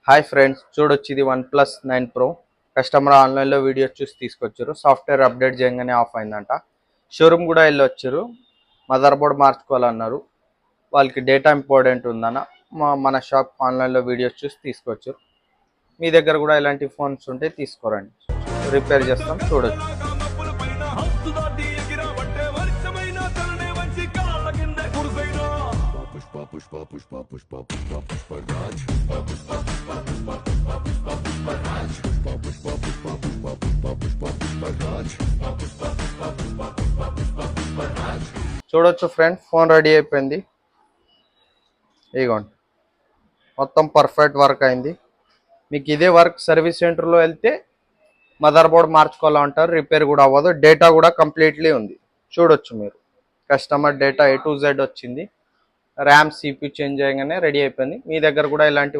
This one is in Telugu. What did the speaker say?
హాయ్ ఫ్రెండ్స్, చూడొచ్చు ఇది OnePlus 9 Pro. కస్టమర్ ఆన్లైన్లో వీడియోస్ చూసి తీసుకొచ్చారు. సాఫ్ట్వేర్ అప్డేట్ చేయగానే ఆఫ్ అయిందంట. షోరూమ్ కూడా వెళ్ళొచ్చారు. Mother board మార్చుకోవాలన్నారు. వాళ్ళకి డేటా ఇంపార్టెంట్ ఉందన్న మన షాప్ ఆన్లైన్లో వీడియోస్ చూసి తీసుకొచ్చారు. మీ దగ్గర కూడా ఇలాంటి ఫోన్స్ ఉంటే తీసుకోరండి, రిపేర్ చేస్తాం. చూడొచ్చు. చూడొచ్చు ఫ్రెండ్, ఫోన్ రెడీ అయిపోయింది. ఇదిగోండి, మొత్తం పర్ఫెక్ట్ వర్క్ అయింది. మీకు ఇదే వర్క్ సర్వీస్ సెంటర్లో వెళ్తే మదర్ బోర్డ్ మార్చుకోవాలంటారు, రిపేర్ కూడా అవ్వదు. డేటా కూడా కంప్లీట్లీ ఉంది. చూడొచ్చు మీరు, customer data A to Z వచ్చింది. ర్యామ్ CPU చేంజ్ చేయగానే రెడీ అయిపోయింది. మీ దగ్గర కూడా ఇలాంటి